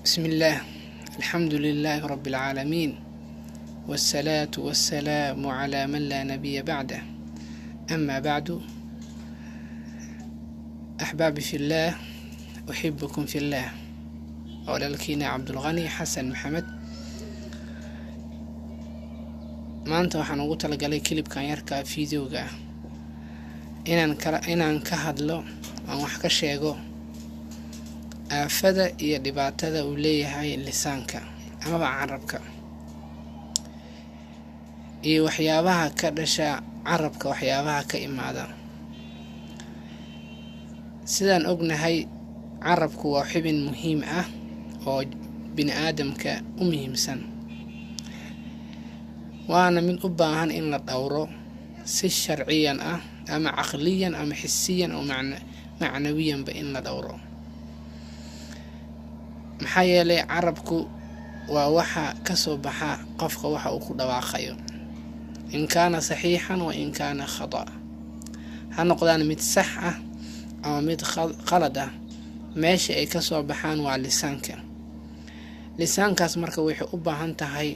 بسم الله. الحمد لله رب العالمين، والصلاة والسلام على من لا نبي بعده. أما بعد، أحبابي في الله، أحبكم في الله. walaalkiina cabdulqani xasan maxamed. maanta waxaan ugu talagalay kilibkan yarka fiidiyowga inaan ka hadlo aan wax ka sheego aafada iyo dhibaatada uu leeyahay lisaanka amaba carabka, iyo waxyaabaha ka dhasha carabka, waxyaabaha ka imaada. sidaan ognahay, carabku waa xubin muhiim ah oo bini aadamka u muhiimsan, waana mid u baahan in la dhowro si sharciyan ah ama caqliyan ama xisiyan oo macnawiyanba in la dhowro. maxaa yeelay carabku waa waxa ka soo baxa qofka waxa uu ku dhawaaqayo, in kaana saxiixan wa in kaana khata'. ha noqdaan mid sax ah ama mid qalad ah, meesha ay ka soo baxaan waa lisaanka. lisaankaas marka waxay u baahan tahay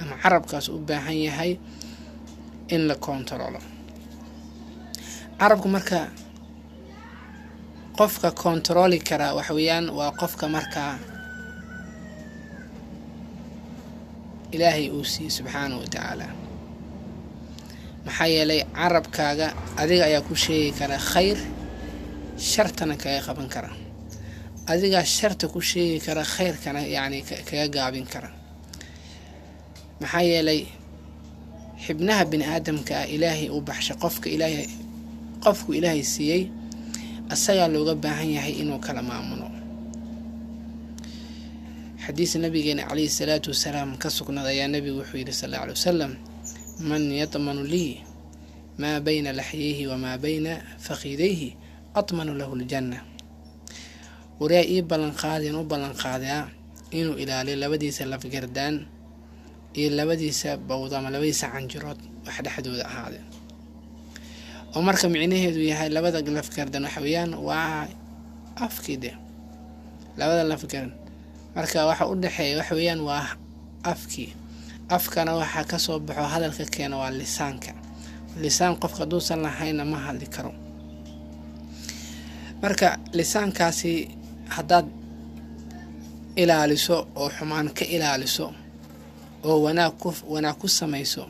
ama carabkaas u baahan yahay in la kontaroolo. carabku marka qofka kontarooli kara waxa weeyaan waa qofka markaa ilaahay uu siiyey subxaanahu wa tacaala. maxaa yeelay carabkaaga adiga ayaa ku sheegi kara khayr, shartana kaga qaban kara. adigaa sharta ku sheegi kara, khayrkana kaga gaabin kara. maxaa yeelay xibnaha bini aadamka ah ilaahay uu baxsha qofku ilaahay siiyey, asagaa looga baahan yahay inuu kala maamulo. xadiis nabigeena calayhi salaatu wasalaam ka sugnada ayaa nabigu wuxuu yidhi sal alla alay wasalam: man yadmanu lii maa bayna laxyayhi wamaa bayna fakhidayhi atmanu lahu ljanna. waraa ii ballanqaadeen u ballanqaadaa inuu ilaaliyo labadiisa lafgardaan iyo labadiisa bawd ama labadiisa canjirood wax dhexdooda ahaadeen. oo marka micnaheedu yahay labada lafgardan waxa weeyaan waa afkide. labada lafgardan marka waxa u dhexeeya waxa weeyaan waa afkii. afkana waxa ka soo baxo hadalka keena waa lisaanka. lisaan qofka duusan lahayna ma hadli karo. marka lisaankaasi haddaad ilaaliso oo xumaan ka ilaaliso oo wanaag ku samayso,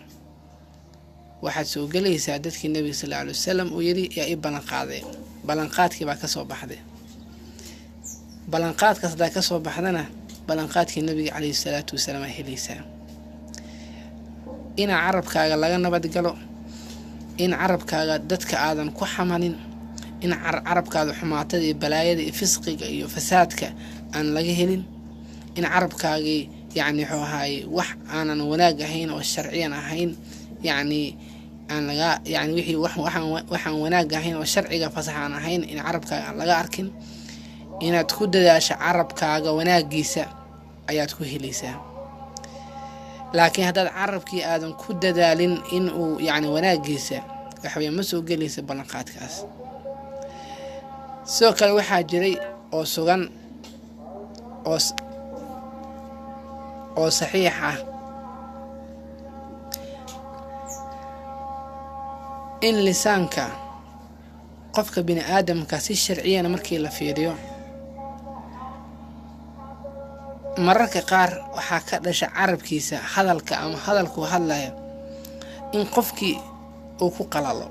waxaad soo gelaysaa dadkii nabiga sal alla alay wasalam uu yidhi yaa ii ballanqaaday. ballanqaadkii baa ka soo baxday. ballanqaadkaas haddaa ka soo baxdana ballanqaadkii nabiga calayhi salaatu wasalaam aa helaysaa. inaa carabkaaga laga nabadgalo, in carabkaaga dadka aadan ku xamanin, in carabkaada xumaatada iyo balaayada iyo fisqiga iyo fasaadka aan laga helin, in carabkaagii wuxuu ahaaye wax aanan wanaag ahayn oo sharciyan ahayn, waxaan wanaag ahayn oo sharciga fasaxaan ahayn in carabkaaga aan laga arkin. inaad ku dadaasho carabkaaga wanaagiisa ayaad ku helaysaa. laakiin haddaad carabkii aadan ku dadaalin in uu wanaagiisa waxaweye ma soo gelaysa ballanqaadkaas. sidoo kale waxaa jiray oo sugan oo saxiix ah in lisaanka qofka bini aadamka si sharciyana markii la fiiriyo, mararka qaar waxaa ka dhasha carabkiisa hadalka ama hadalkuu hadlaya in qofkii uu ku qalalo.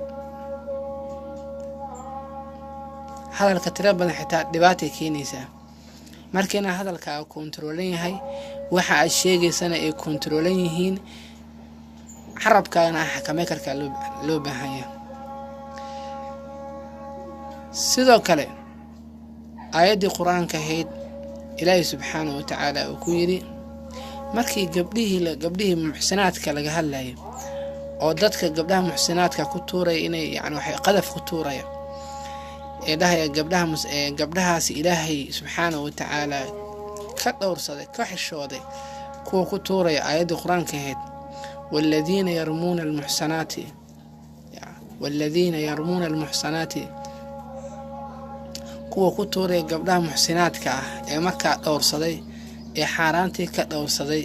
hadalka tiro badan xitaa dhibaatay keenaysaa. markiina hadalkaaga kontaroolan yahay, waxa aad sheegaysana ay kontaroolan yihiin, carabkaagana xakamey karkaa loo baahan yahay. sidoo kale aayaddii qur-aanka ahayd ilaahay subxaanahu wa tacaala uu ku yidhi markii gabdhihii muxsinaadka laga hadlayo, oo dadka gabdhaha muxsinaadka ku tuuraya inay waxay qadaf ku tuuraya ee dhahaya gabdhahaasi ilaahay subxaanahu wa tacaala ka dhowrsaday, ka xishooday, kuwa ku tuuraya aayaddii qur-aanka ahayd والذين يرمون المحصنات kuwa ku tuuray gabdhaha muxsinaadka ah ee markaa dhowrsaday ee xaaraantii ka dhowrsaday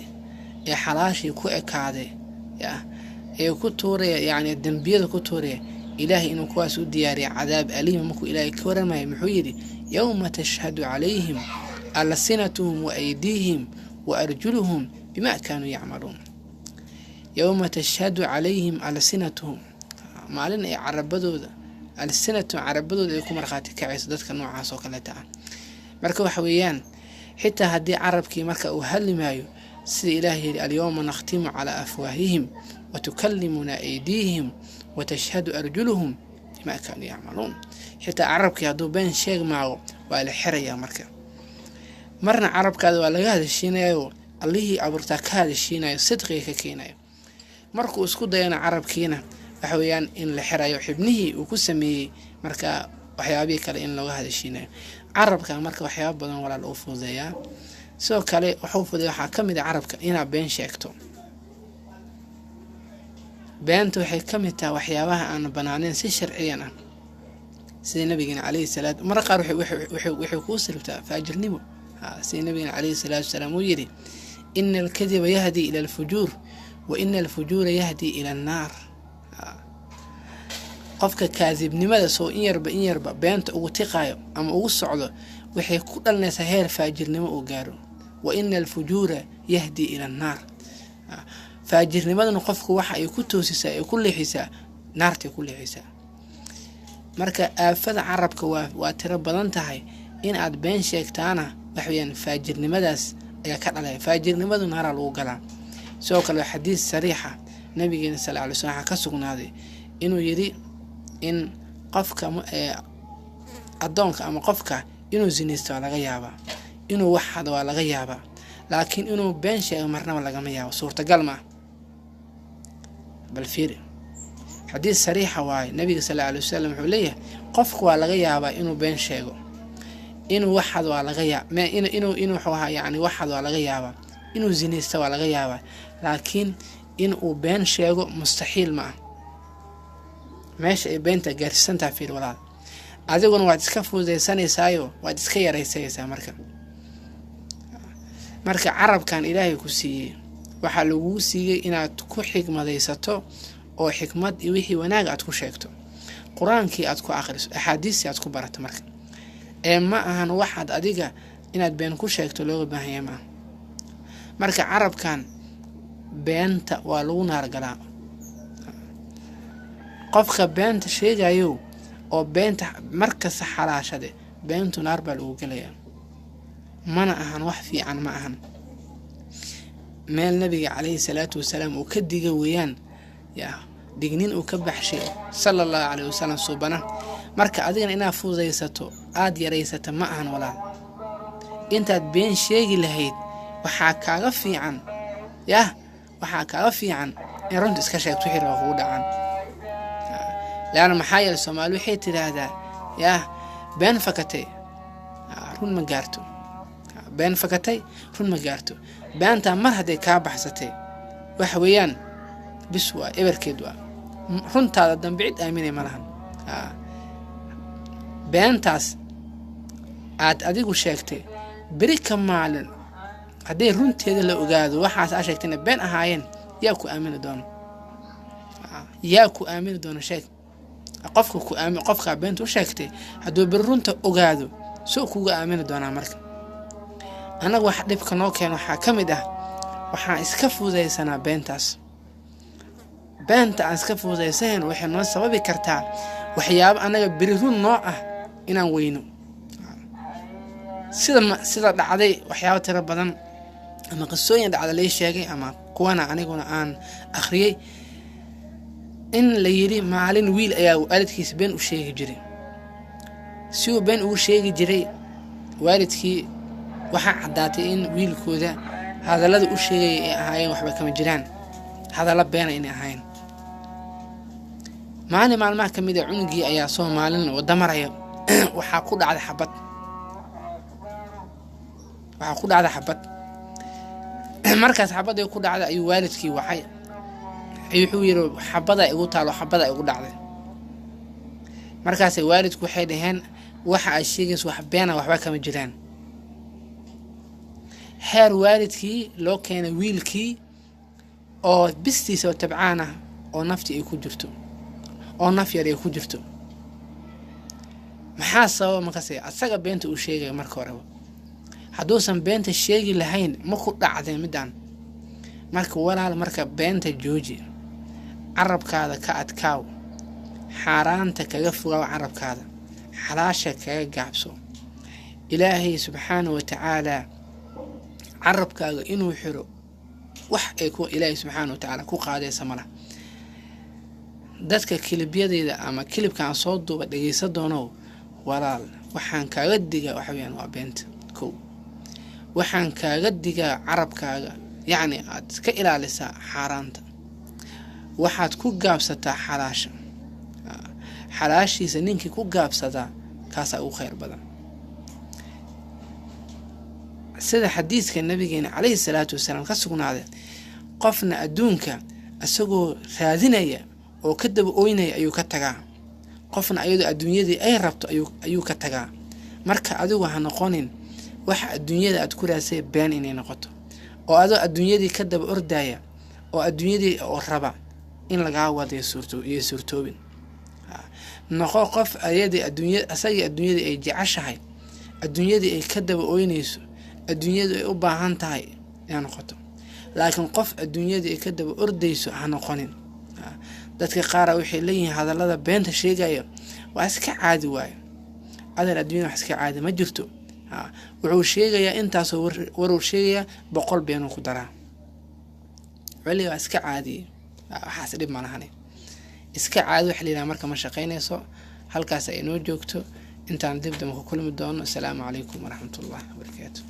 ee xalaashii ku ekaaday ee ku tuuraya yani dambiyada ku tuuraya ilaahay inuu kuwaas u diyaariya cadaab aliima markuu ilaahay ka waramayo muxuu yidhi yawma tashhadu calayhim alsinatuhum wa aydiihim wa arjuluhum bima kaanuu yacmaluun yawma tashhadu calayhim alsinatuhum maalin ay carabadooda alsinatuhum carabadooda ay ku markhaati kacayso dadka noocaas oo kaleeta ah marka waxa weeyaan xitaa haddii carabkii marka uu hadli maayo sida ilaahay yidhi alyawma nakhtimu calaa afwaahihim wa tukallimuna aydiihim wa tashhadu arjuluhum bima kaanuu yacmaluun xitaa carabkii hadduu been sheeg maago waa la xirayaa marna carabkaada waa laga hadashiinayo allihii abuurtaa ka hadashiinayo sidqiga ka keenayo markuu isku dayana carabkiina waxa weeyaan in la xirayo xibnihii uu ku sameeyey marka waxyaabihii kale in looga hadashiinayo carabka marka waxyaaba badan walaal uu fududeeyaa sidoo kale wuxuu fududeeya waxaa ka mid ah carabka inaad been sheegto beenta waxay ka mid tahay waxyaabaha aan banaaneyn si sharciyan ah sida nabigeena calayhi salaatu mar qaar waxay kuu silibtaa faajirnimo sida nabigeena calayhi salaatu wasalaam uu yidhi ina alkadiba yahdi ila alfujuur wa ina alfujuura yahdi ila annaar qofka kaadibnimada soo in yarba beenta ugu tiqaayo ama ugu socdo waxay ku dhalinaysaa heer faajirnimo uu gaaro wa ina alfujuura yahdi ila annaar faajirnimadana qofku waxa ay ku toosisaa ay ku leexisaa naartay ku leexisaa marka aafada carabka waa tiro badan tahay in aad been sheegtaana waxweeyaan faajirnimadaas ayaa ka dhalaya faajirnimadu naaraa lagu galaa sidoo kale xadiis sariixa nabigeena sallallahu alayhi wasallam ka sugnaaday inuu yidhi in qofka adoonka ama qofka inuu zinaysto laga yaabaa inuu wax hado waa laga yaabaa laakiin inuu been sheego marnaba lagama yaabo suurtagal ma bal fiiri xadiis sariixa waay nabiga sallallahu alayhi wasallam wuxuu leeyahay qofku waa laga yaabaa inuu been sheego inuu wax hado waa laga yaabaa inuu waxa yani wax hado waa laga yaabaa inuu zinaysto waa laga yaabaa laakiin inuu been sheego mustaxiil ma meesha ay beenta gaarsiisantaa fiir walaal adiguna waad iska fududaysanaysaayoo waad iska yaraysanaysaa marka carabkan ilaahay ku siiyey waxaa laguu siiyey inaad ku xikmadaysato oo xikmad iyo wixii wanaag aad ku sheegto qur-aankii aad ku akhriso axaadiistii aad ku barato ma ahan waxaad adiga inaad been ku sheegto looga baahanya maaha marka carabkan beenta waa lagu naargalaa qofka beenta sheegayo oo beenta markasta xalaashade beentu naar baa lagu gelayaa mana ahan wax fiican ma ahan meel nabiga calayhi salaatu wasalaam uu ka diga weeyaan dignin uu ka baxshay sallallahu alayhi wasallam subana marka adigana inaad fududaysato aad yaraysato ma ahan walaal intaad been sheegi lahayd waxaa kaaga fiican in runta iska sheegto wixii raba kugu dhacan laana maxaa yeelay Soomaali waxay tiraahdaa been fakatay run ma gaarto beenta mar haday ka baxsatay wax weeyaan bis waa eberkeed waa runtaada dambe cid aaminay ma lahan beentaas aad adigu sheegtay beri ka maalin haday runteeda la ogaado waxaas aad sheegtayna been ahaayeen yaa ku aamini doona sheeg qofka beenta u sheegtay hadduu beri runta ogaado soo kuga aamini doonaa marka anaga wax dhibka noo keeno waxaa ka mid ah waxaan iska fududaysanaa beenta aan iska fududaysan waxay noo sababi kartaa waxyaabo anaga beri run noo ah inaan weyno sida dhacday waxyaabo tiro badan ama qisooyin dhacda la sheegay ama kuwana aniguna aan akhriyay in la yiri maalin wiil ayaa waalidkiisa been u sheegi jiray si uu been ugu sheegi jiray waalidkii waxaa caddaatay in wiilkooda hadallada u sheegay ay ahaayeen waxba kama jiraan hadalla beena inay ahaayeen maalmaha ka mid ah cunugii ayaa Soomaalin wada maraya waxaa ku dhacday xabad markaas xabada ku dhacday ayuu waalidkii wuxuu yiri xabada igu dhacday markaas waalidku waxay dhaheen waxa ay sheegayso wax beena waxba kama jiraan heer waalidkii loo keenay wiilkii oo bistiisa oo tabcaan ah oo nafti ay ku jirto oo naf yar ay ku jirto. maxaa sababa markaas asaga beenta uu sheegay marka hore hadduusan beenta sheegi lahayn ma ku dhacdeen midaan. marka walaal marka beenta jooji, carabkaada ka adkaaw, xaaraanta kaga fogaaw carabkaada, xalaasha kaga gaabso. ilaahay subxaanahu wa tacaala carabkaaga inuu xiro wax ay ku ilaahay subxaanahu wa tacaala ku qaadaysa malaha. dadka kilibyadeeda ama kilibkaan soo duuba dhageysa doonow walaal waxaan kaaga digaa waxa weeyaan waa beenta. kow waxaan kaaga digaa carabkaaga yacni aad ka ilaalisaa xaaraanta, waxaad ku gaabsataa xalaasha. xalaashiisa ninkii ku gaabsadaa kaasaa ugu khayr badan. sida xadiiska nabigeena calayhi salaatu wasalaam ka sugnaaday, qofna adduunka isagoo raadinaya oo ka daba ooynaya ayuu ka tagaa, qofna ayadoo adduunyadii ay rabto ayuu ka tagaa. marka adigu ha noqonin waxa adduunyada aad ku raasay been inay noqoto, oo adoo adduunyadii ka daba ordaya oo adduunyadii oo raba in lagaa wadayo suurtoobin. noqo qof ayadii adduunyadii ay jeceshahay, adduunyadii ay ka daba ooynayso, adduunyadu ay u baahan tahay inay noqoto. laakiin qof adduunyadii ay ka daba ordayso ha noqonin. dadka qaar waxay leeyihiin hadallada beenta sheegaya waa iska caadi waayo. adan adduunyada wax iska caadi ma jirto. wuxuu sheegayaa intaasoo waruu sheegayaa 100 been ku daraa. wali waa iska caadi, waxaas dhib ma lahan. iska caadi wax leeyahay marka ma shaqeynayso. halkaas ay noo joogto intaan dib dambe ku kulmi doono. assalaamu calaykum waraxmatullaahi wabarakaatuh.